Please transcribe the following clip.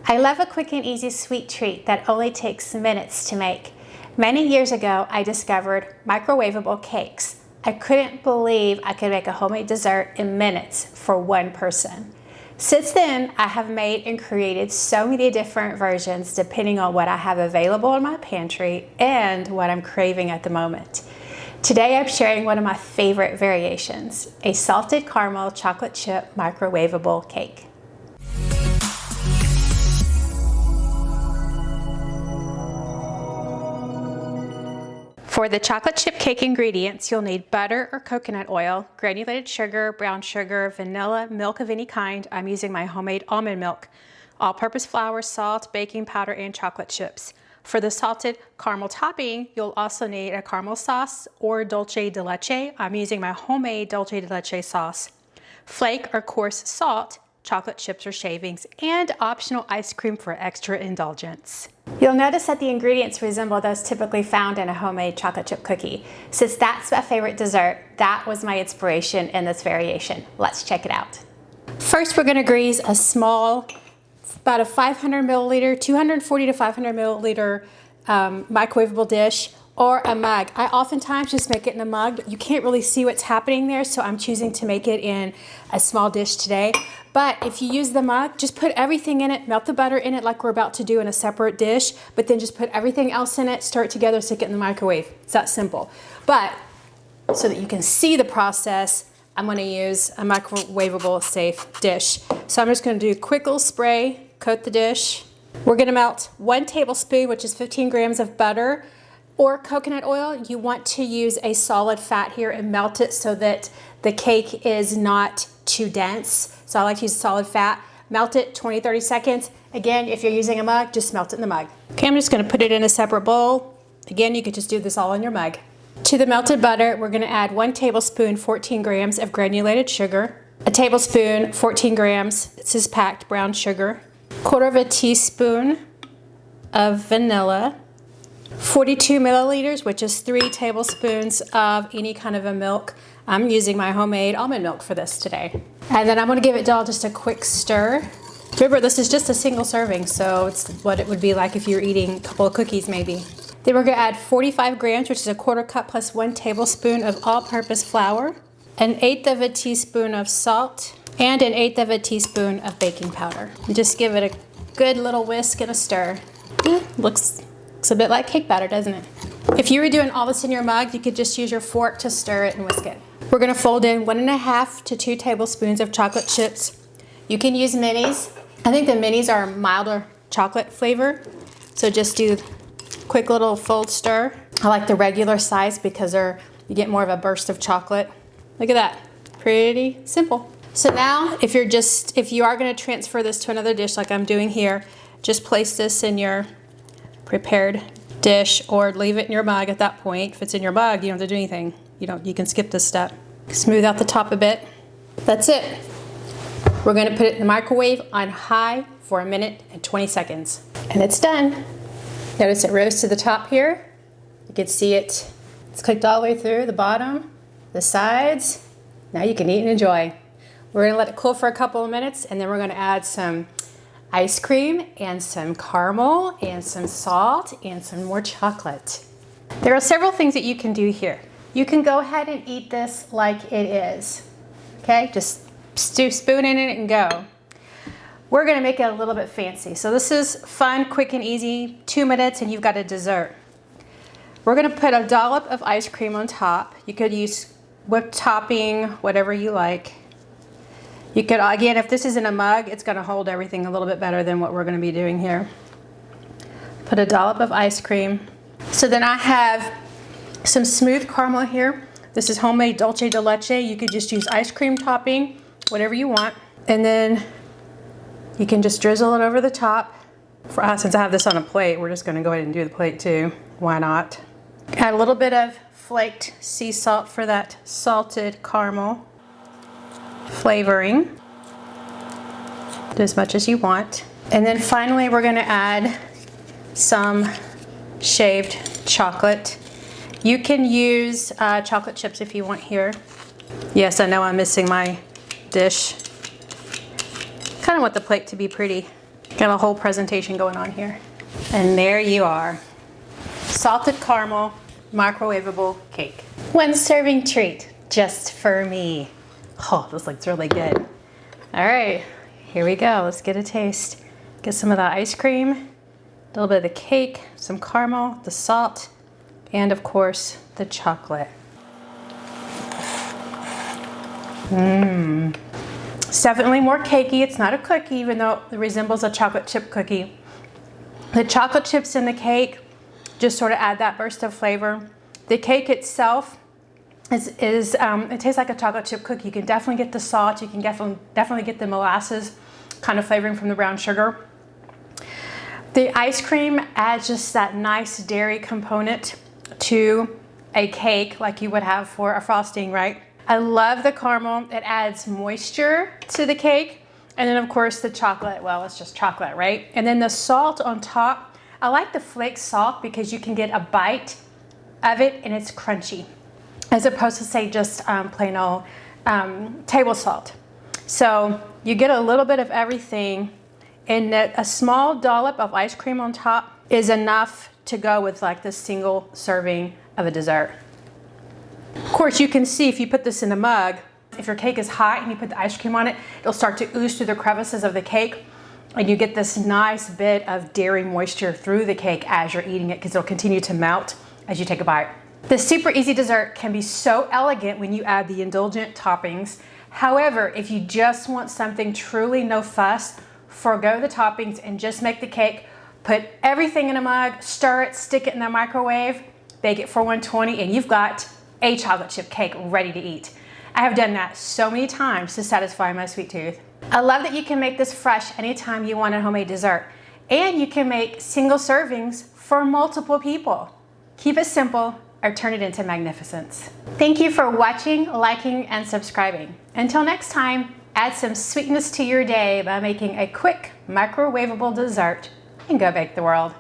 I love a quick and easy sweet treat that only takes minutes to make. Many years ago, I discovered microwavable cakes. I couldn't believe I could make a homemade dessert in minutes for one person. Since then, I have made and created so many different versions depending on what I have available in my pantry and what I'm craving at the moment. Today, I'm sharing one of my favorite variations, a salted caramel chocolate chip microwavable cake. For the chocolate chip cake ingredients, you'll need butter or coconut oil, granulated sugar, brown sugar, vanilla, milk of any kind. I'm using my homemade almond milk, all-purpose flour, salt, baking powder, and chocolate chips. For the salted caramel topping, you'll also need a caramel sauce or dulce de leche. I'm using my homemade dulce de leche sauce, flake or coarse salt, chocolate chips or shavings, and optional ice cream for extra indulgence. You'll notice that the ingredients resemble those typically found in a homemade chocolate chip cookie. Since that's my favorite dessert, that was my inspiration in this variation. Let's check it out. First, we're gonna grease a small, about a 500 milliliter, 240 to 500 milliliter microwavable dish or a mug. I oftentimes just make it in a mug, but you can't really see what's happening there, so I'm choosing to make it in a small dish today. But if you use the mug, just put everything in it, melt the butter in it like we're about to do in a separate dish, but then just put everything else in it, stir it together, stick it in the microwave. It's that simple. But so that you can see the process, I'm gonna use a microwavable safe dish. So I'm just gonna do a quick little spray, coat the dish. We're gonna melt 1 tablespoon, which is 15 grams of butter, or coconut oil. You want to use a solid fat here and melt it so that the cake is not too dense. So I like to use solid fat. Melt it 20-30 seconds. Again, if you're using a mug, just melt it in the mug. Okay, I'm just gonna put it in a separate bowl. Again, you could just do this all in your mug. To the melted butter, we're gonna add 1 tablespoon, 14 grams of granulated sugar, a tablespoon, 14 grams, this is packed brown sugar, 1/4 teaspoon of vanilla, 42 milliliters, which is 3 tablespoons of any kind of a milk. I'm using my homemade almond milk for this today. And then I'm gonna give it all just a quick stir. Remember, this is just a single serving, so it's what it would be like if you were eating a couple of cookies maybe. Then we're gonna add 45 grams, which is a 1/4 cup plus 1 tablespoon of all-purpose flour, 1/8 of a teaspoon of salt, and 1/8 of a teaspoon of baking powder. And just give it a good little whisk and a stir. Looks a bit like cake batter, doesn't it? If you were doing all this in your mug, you could just use your fork to stir it and whisk it. We're gonna fold in 1.5 to 2 tablespoons of chocolate chips. You can use minis. I think the minis are milder chocolate flavor, so just do quick little fold stir. I like the regular size because you get more of a burst of chocolate. Look at that, pretty simple. So now, if you are gonna transfer this to another dish like I'm doing here, just place this in your prepared dish or leave it in your mug at that point. If it's in your mug, you don't have to do anything. You can skip this step. Smooth out the top a bit. That's it. We're gonna put it in the microwave on high for 1 minute and 20 seconds. And it's done. Notice it rose to the top here. You can see it's cooked all the way through the bottom, the sides. Now you can eat and enjoy. We're gonna let it cool for a couple of minutes and then we're gonna add some ice cream and some caramel and some salt and some more chocolate. There are several things that you can do here. You can go ahead and eat this like it is. Okay, just spoon in it and go. We're gonna make it a little bit fancy. So this is fun, quick and easy, 2 minutes and you've got a dessert. We're gonna put a dollop of ice cream on top. You could use whipped topping, whatever you like. You could, again, if this is in a mug, it's gonna hold everything a little bit better than what we're gonna be doing here. Put a dollop of ice cream. So then I have some smooth caramel here. This is homemade dulce de leche. You could just use ice cream topping, whatever you want. And then you can just drizzle it over the top. Since I have this on a plate, we're just gonna go ahead and do the plate too. Why not? Add a little bit of flaked sea salt for that salted caramel flavoring. Do as much as you want. And then finally, we're gonna add some shaved chocolate. You can use chocolate chips if you want here. Yes, I know I'm missing my dish. Kind of want the plate to be pretty. Got a whole presentation going on here. And there you are. Salted caramel, microwavable cake. One serving treat just for me. Oh, this looks really good. All right, here we go. Let's get a taste. Get some of the ice cream, a little bit of the cake, some caramel, the salt, and of course, the chocolate. It's definitely more cakey. It's not a cookie, even though it resembles a chocolate chip cookie. The chocolate chips in the cake just sort of add that burst of flavor. The cake itself it tastes like a chocolate chip cookie. You can definitely get the salt. You can definitely get the molasses kind of flavoring from the brown sugar. The ice cream adds just that nice dairy component to a cake like you would have for a frosting, right? I love the caramel. It adds moisture to the cake. And then of course the chocolate, well, it's just chocolate, right? And then the salt on top. I like the flake salt because you can get a bite of it and it's crunchy, as opposed to say just plain old table salt. So you get a little bit of everything, and a small dollop of ice cream on top is enough to go with like this single serving of a dessert. Of course, you can see if you put this in a mug, if your cake is hot and you put the ice cream on it, it'll start to ooze through the crevices of the cake, and you get this nice bit of dairy moisture through the cake as you're eating it, because it'll continue to melt as you take a bite. This super easy dessert can be so elegant when you add the indulgent toppings. However, if you just want something truly no fuss, forego the toppings and just make the cake. Put everything in a mug, stir it, stick it in the microwave, bake it for 120, and you've got a chocolate chip cake ready to eat. I have done that so many times to satisfy my sweet tooth. I love that you can make this fresh anytime you want a homemade dessert. And you can make single servings for multiple people. Keep it simple or turn it into magnificence. Thank you for watching, liking, and subscribing. Until next time, add some sweetness to your day by making a quick microwavable dessert and go bake the world.